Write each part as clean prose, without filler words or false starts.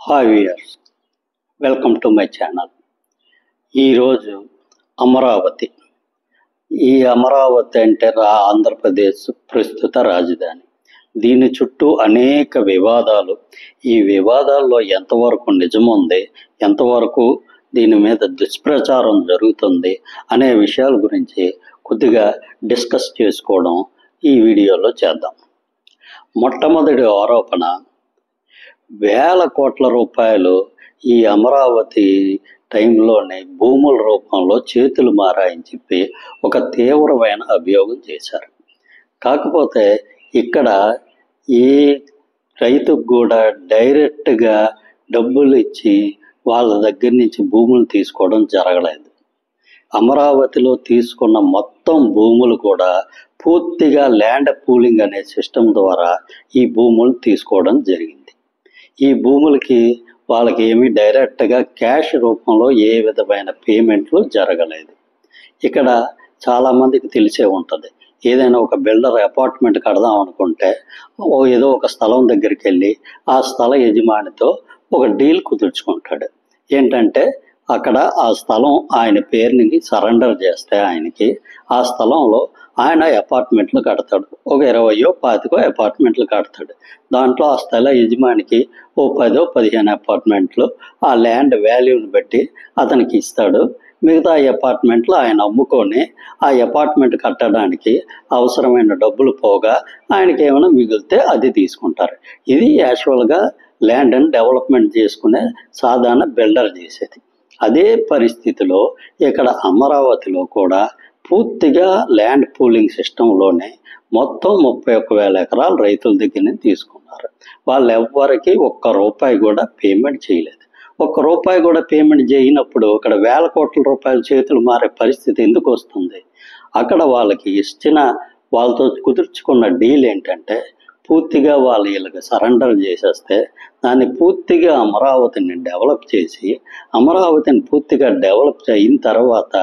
Hi viewers, welcome to my channel. ఈరోజు అమరావతి. ఈ అమరావతి అంటే ఆంధ్రప్రదేశ్ ప్రస్తుత రాజధాని. దీని చుట్టూ అనేక వివాదాలు. ఈ వివాదాల్లో ఎంతవరకు నిజముంది, ఎంతవరకు దీని మీద దుష్ప్రచారం జరుగుతుంది అనే విషయాల గురించి కొద్దిగా డిస్కస్ చేసుకోవడం ఈ వీడియోలో చేద్దాం. మొట్టమొదటి ఆరోపణ, వేల కోట్ల రూపాయలు ఈ అమరావతి టైంలోనే భూముల రూపంలో చేతులు మారాయని చెప్పి ఒక తీవ్రమైన అభియోగం చేశారు. కాకపోతే ఇక్కడ ఏ రైతుకు కూడా డైరెక్ట్గా డబ్బులు ఇచ్చి వాళ్ళ దగ్గర నుంచి భూములు తీసుకోవడం జరగలేదు. అమరావతిలో తీసుకున్న మొత్తం భూములు కూడా పూర్తిగా ల్యాండ్ పూలింగ్ అనే సిస్టమ్ ద్వారా ఈ భూములు తీసుకోవడం జరిగింది. ఈ భూములకి వాళ్ళకి ఏమీ డైరెక్ట్గా క్యాష్ రూపంలో ఏ విధమైన పేమెంట్లు జరగలేదు. ఇక్కడ చాలామందికి తెలిసే ఉంటుంది, ఏదైనా ఒక బిల్డర్ అపార్ట్మెంట్ కడదాం అనుకుంటే ఏదో ఒక స్థలం దగ్గరికి వెళ్ళి ఆ స్థల యజమానితో ఒక డీల్ కుదుర్చుకుంటాడు. ఏంటంటే అక్కడ ఆ స్థలం ఆయన పేరుని సరెండర్ చేస్తే ఆయనకి ఆ స్థలంలో ఆయన అపార్ట్మెంట్లు కడతాడు. ఒక 20-25 అపార్ట్మెంట్లు కడతాడు. దాంట్లో ఆ స్థల యజమానికి 10-15 అపార్ట్మెంట్లు ఆ ల్యాండ్ వాల్యూని బట్టి అతనికి ఇస్తాడు. మిగతా అపార్ట్మెంట్లు ఆయన అమ్ముకొని ఆ అపార్ట్మెంట్ కట్టడానికి అవసరమైన డబ్బులు పోగా ఆయనకి ఏమైనా మిగిలితే అది తీసుకుంటారు. ఇది యాక్చువల్గా ల్యాండ్ అండ్ డెవలప్మెంట్ చేసుకునే సాధారణ బిల్డర్ చేసేది. అదే పరిస్థితిలో ఇక్కడ అమరావతిలో కూడా పూర్తిగా ల్యాండ్ పూలింగ్ సిస్టంలోనే మొత్తం 31,000 ఎకరాలు రైతుల దగ్గర తీసుకున్నారు. వాళ్ళు ఎవ్వరికి ₹1 కూడా పేమెంట్ చేయలేదు. ₹1 కూడా పేమెంట్ చేయనప్పుడు ఇక్కడ వేల కోట్ల రూపాయల చేతులు మారే పరిస్థితి ఎందుకు వస్తుంది? అక్కడ వాళ్ళకి ఇచ్చిన వాళ్ళతో కుదుర్చుకున్న డీల్ ఏంటంటే పూర్తిగా వాళ్ళు వీళ్ళకి సరెండర్ చేసేస్తే దాన్ని పూర్తిగా అమరావతిని డెవలప్ చేసి అమరావతిని పూర్తిగా డెవలప్ అయిన తర్వాత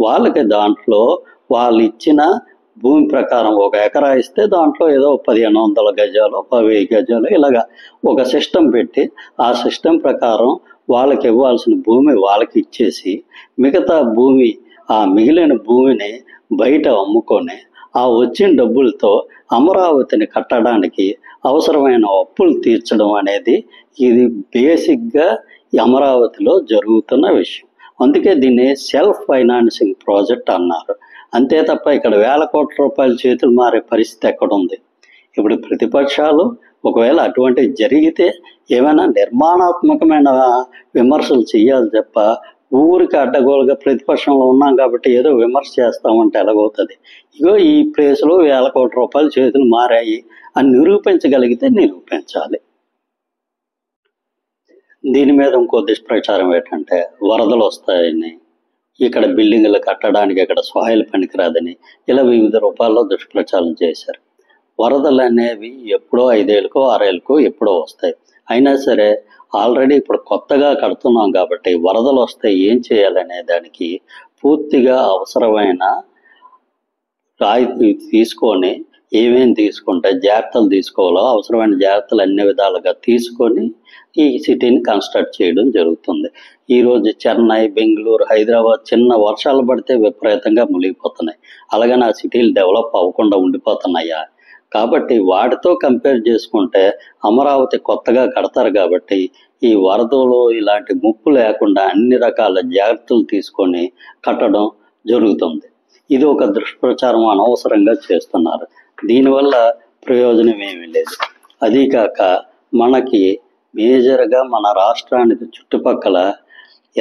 వాళ్ళకి దాంట్లో వాళ్ళు ఇచ్చిన భూమి ప్రకారం 1 ఎకరా ఇస్తే దాంట్లో ఏదో 1500 గజాలు 1000 గజాలు ఇలాగా ఒక సిస్టమ్ పెట్టి ఆ సిస్టమ్ ప్రకారం వాళ్ళకి ఇవ్వాల్సిన భూమి వాళ్ళకి ఇచ్చేసి మిగతా భూమి ఆ మిగిలిన భూమిని బయట అమ్ముకొని ఆ వచ్చిన డబ్బులతో అమరావతిని కట్టడానికి అవసరమైన అప్పులు తీర్చడం అనేది ఇది బేసిక్గా అమరావతిలో జరుగుతున్న విషయం. అందుకే దీన్ని సెల్ఫ్ ఫైనాన్సింగ్ ప్రాజెక్ట్ అన్నారు. అంతే తప్ప ఇక్కడ వేల కోట్ల రూపాయల చేతులు మారే పరిస్థితి ఎక్కడుంది? ఇప్పుడు ప్రతిపక్షాలు ఒకవేళ అటువంటివి జరిగితే ఏమైనా నిర్మాణాత్మకమైన విమర్శలు చేయాలి తప్ప ఊరికి అడ్డగోలుగా ప్రతిపక్షంలో ఉన్నాం కాబట్టి ఏదో విమర్శ చేస్తామంటే ఎలాగవుతుంది? ఇగో ఈ ప్లేస్లో వేల కోట్ల రూపాయల చేతులు మారాయి అని నిరూపించగలిగితే నిరూపించాలి. దీని మీద ఇంకో దుష్ప్రచారం ఏంటంటే వరదలు వస్తాయని, ఇక్కడ బిల్డింగ్లు కట్టడానికి ఇక్కడ సాయిల్ పనికిరాదని ఇలా వివిధ రూపాల్లో దుష్ప్రచారం చేశారు. వరదలు అనేవి ఎప్పుడో 5 ఏళ్ళకో 6 ఏళ్ళకో ఎప్పుడో వస్తాయి. అయినా సరే ఆల్రెడీ ఇప్పుడు కొత్తగా కడుతున్నాం కాబట్టి వరదలు వస్తే ఏం చేయాలనే దానికి పూర్తిగా అవసరమైన రాయితీ తీసుకొని ఏమేమి తీసుకుంటే జాగ్రత్తలు తీసుకోవాలో అవసరమైన జాగ్రత్తలు అన్ని విధాలుగా తీసుకొని ఈ సిటీని కన్స్ట్రక్ట్ చేయడం జరుగుతుంది. ఈరోజు చెన్నై, బెంగళూరు, హైదరాబాద్ చిన్న వర్షాలు పడితే విపరీతంగా మునిగిపోతున్నాయి. అలాగని ఆ సిటీలు డెవలప్ అవ్వకుండా ఉండిపోతున్నాయా? కాబట్టి వాటితో కంపేర్ చేసుకుంటే అమరావతి కొత్తగా కడతారు కాబట్టి ఈ వరదలు ఇలాంటి ముప్పు లేకుండా అన్ని రకాల జాగ్రత్తలు తీసుకొని కట్టడం జరుగుతుంది. ఇది ఒక దుష్ప్రచారం అనవసరంగా చేస్తున్నారు. దీనివల్ల ప్రయోజనం ఏమీ లేదు. అదీకాక మనకి మేజర్గా మన రాష్ట్రానికి చుట్టుపక్కల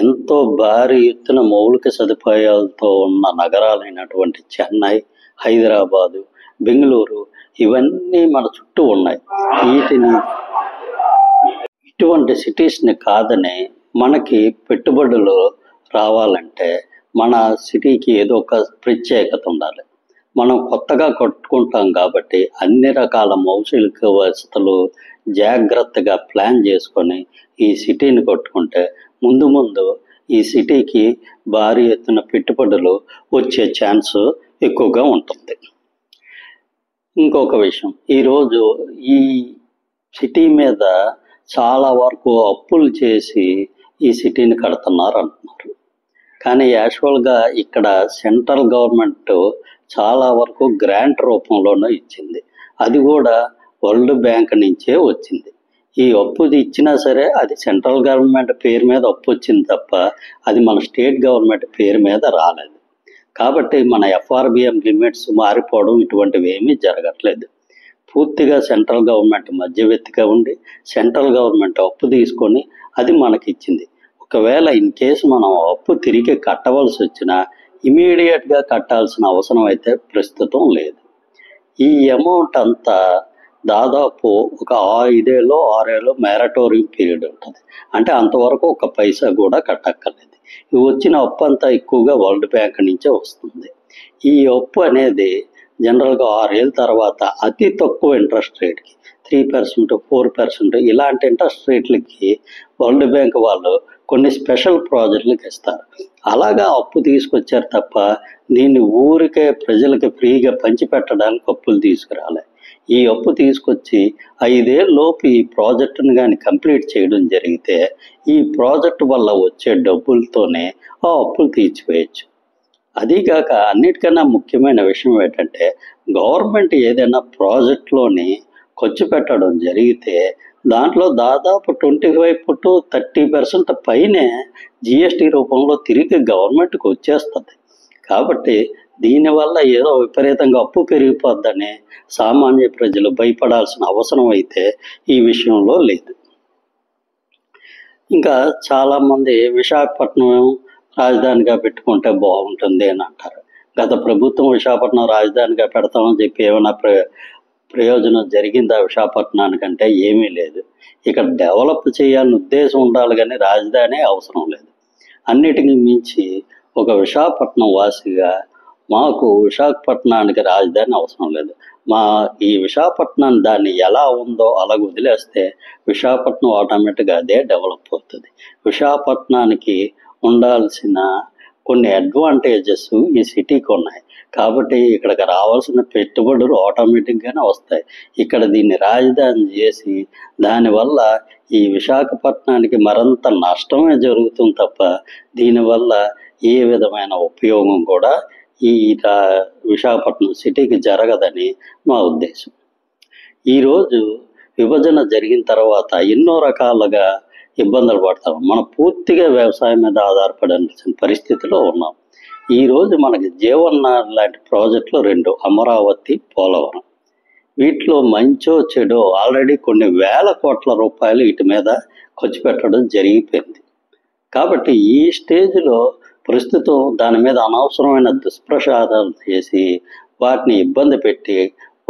ఎంతో భారీ ఎత్తున మౌలిక సదుపాయాలతో ఉన్న నగరాలైనటువంటి చెన్నై, హైదరాబాదు, బెంగళూరు ఇవన్నీ మన చుట్టూ ఉన్నాయి. ఇటువంటి సిటీస్ని కాదని మనకి పెట్టుబడులు రావాలంటే మన సిటీకి ఏదో ఒక ప్రత్యేకత ఉండాలి. మనం కొత్తగా కట్టుకుంటాం కాబట్టి అన్ని రకాల మౌలిక వసతులు జాగ్రత్తగా ప్లాన్ చేసుకొని ఈ సిటీని కట్టుకుంటే ముందు ఈ సిటీకి భారీ ఎత్తున పెట్టుబడులు వచ్చే ఛాన్స్ ఎక్కువగా ఉంటుంది. ఇంకొక విషయం, ఈరోజు ఈ సిటీ మీద చాలా వరకు అప్పులు చేసి ఈ సిటీని కడుతున్నారు అంటున్నారు. కానీ యాక్చువల్గా ఇక్కడ సెంట్రల్ గవర్నమెంట్ చాలా వరకు గ్రాంట్ రూపంలోనే ఇచ్చింది. అది కూడా వరల్డ్ బ్యాంక్ నుంచే వచ్చింది. ఈ అప్పు ఇచ్చినా సరే అది సెంట్రల్ గవర్నమెంట్ పేరు మీద అప్పు వచ్చింది తప్ప అది మన స్టేట్ గవర్నమెంట్ పేరు మీద రాలేదు. కాబట్టి మన ఎఫ్ఆర్బిఎం లిమిట్స్ మారిపోవడం ఇటువంటివి ఏమీ జరగట్లేదు. పూర్తిగా సెంట్రల్ గవర్నమెంట్ మధ్యవర్తిగా ఉండి సెంట్రల్ గవర్నమెంట్ అప్పు తీసుకొని అది మనకి ఇచ్చింది. ఒకవేళ ఇన్ కేసు మనం అప్పు తిరిగి కట్టవలసి వచ్చినా ఇమీడియట్గా కట్టాల్సిన అవసరం అయితే ప్రస్తుతం లేదు. ఈ అమౌంట్ అంతా దాదాపు ఒక 5 ఏళ్ళు 6 ఏళ్ళు మ్యారటోరియం పీరియడ్ ఉంటుంది. అంటే అంతవరకు ఒక పైసా కూడా కట్టక్కర్లేదు. ఈ వచ్చిన అప్పు అంతా ఎక్కువగా వరల్డ్ బ్యాంక్ నుంచే వస్తుంది. ఈ అప్పు అనేది జనరల్గా 6 ఏళ్ళ తర్వాత అతి తక్కువ ఇంట్రెస్ట్ రేట్కి 3%, 4% ఇలాంటి ఇంట్రెస్ట్ రేట్లకి వరల్డ్ బ్యాంక్ వాళ్ళు కొన్ని స్పెషల్ ప్రాజెక్టులకు ఇస్తారు. అలాగా అప్పు తీసుకొచ్చారు తప్ప దీన్ని ఊరికే ప్రజలకి ఫ్రీగా పంచిపెట్టడానికి అప్పులు తీసుకురాలే. ఈ అప్పు తీసుకొచ్చి 5 ఏళ్ళలోపు ఈ ప్రాజెక్టును కానీ కంప్లీట్ చేయడం జరిగితే ఈ ప్రాజెక్టు వల్ల వచ్చే డబ్బులతోనే ఆ అప్పులు తీర్చివేయచ్చు. అదీగాక అన్నిటికన్నా ముఖ్యమైన విషయం ఏంటంటే గవర్నమెంట్ ఏదైనా ప్రాజెక్టులోని ఖర్చు పెట్టడం జరిగితే దాంట్లో దాదాపు 25 to 30% పైనే జిఎస్టీ రూపంలో తిరిగి గవర్నమెంట్కి వచ్చేస్తుంది. కాబట్టి దీనివల్ల ఏదో విపరీతంగా అప్పు పెరిగిపోద్దని సామాన్య ప్రజలు భయపడాల్సిన అవసరం అయితే ఈ విషయంలో లేదు. ఇంకా చాలామంది విశాఖపట్నం రాజధానిగా పెట్టుకుంటే బాగుంటుంది అని అంటారు. గత ప్రభుత్వం విశాఖపట్నం రాజధానిగా పెడతామని చెప్పి ఏమైనా ప్రయోజనం జరిగిందా విశాఖపట్నానికంటే ఏమీ లేదు. ఇక్కడ డెవలప్ చేయాలని ఉద్దేశం ఉండాలి కానీ రాజధాని అవసరం లేదు. అన్నిటికీ మించి ఒక విశాఖపట్నం వాసిగా మాకు విశాఖపట్నానికి రాజధాని అవసరం లేదు. ఈ విశాఖపట్నం దాన్ని ఎలా ఉందో అలాగ వదిలేస్తే విశాఖపట్నం ఆటోమేటిక్గా అదే డెవలప్ అవుతుంది. విశాఖపట్నానికి ఉండాల్సిన కొన్ని అడ్వాంటేజెస్ ఈ సిటీకి ఉన్నాయి. కాబట్టి ఇక్కడికి రావాల్సిన పెట్టుబడులు ఆటోమేటిక్గానే వస్తాయి. ఇక్కడ దీన్ని రాజధాని చేసి దానివల్ల ఈ విశాఖపట్నానికి మరింత నష్టమే జరుగుతుంది తప్ప దీనివల్ల ఏ విధమైన ఉపయోగం కూడా ఈ విశాఖపట్నం సిటీకి జరగదని మా ఉద్దేశం. ఈరోజు విభజన జరిగిన తర్వాత ఎన్నో రకాలుగా ఇబ్బందులు పడతాం. మనం పూర్తిగా వ్యవసాయం మీద ఆధారపడాల్సిన పరిస్థితిలో ఉన్నాం. ఈరోజు మనకి జీవన్నార్ లాంటి ప్రాజెక్టులు 2, అమరావతి, పోలవరం. వీటిలో మంచో చెడో ఆల్రెడీ కొన్ని వేల కోట్ల రూపాయలు వీటి మీద ఖర్చు పెట్టడం జరిగిపోయింది. కాబట్టి ఈ స్టేజ్లో ప్రస్తుతం దాని మీద అనవసరమైన దుష్ప్రచారాలు చేసి వాటిని ఇబ్బంది పెట్టి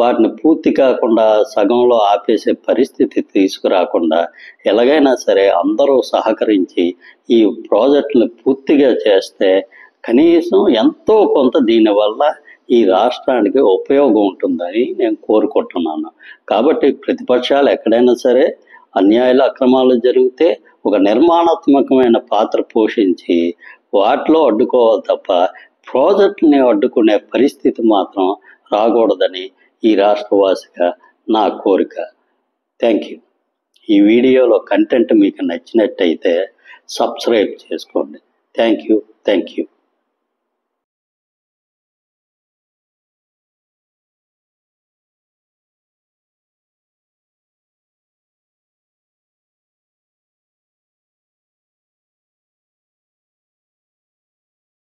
వాటిని పూర్తి కాకుండా సగంలో ఆపేసే పరిస్థితి తీసుకురాకుండా ఎలాగైనా సరే అందరూ సహకరించి ఈ ప్రాజెక్టులు పూర్తిగా చేస్తే కనీసం ఎంతో కొంత దీనివల్ల ఈ రాష్ట్రానికి ఉపయోగం ఉంటుందని నేను కోరుకుంటున్నాను. కాబట్టి ప్రతిపక్షాలు ఎక్కడైనా సరే అన్యాయాలు అక్రమాలు జరిగితే ఒక నిర్మాణాత్మకమైన పాత్ర పోషించి వాటిలో అడ్డుకోవాలి తప్ప ప్రాజెక్టుని అడ్డుకునే పరిస్థితి మాత్రం రాకూడదని ఈ రాష్ట్రవాసిగా నా కోరిక. Thank you. ఈ వీడియోలో కంటెంట్ మీకు నచ్చినట్టయితే సబ్స్క్రైబ్ చేసుకోండి. Thank you.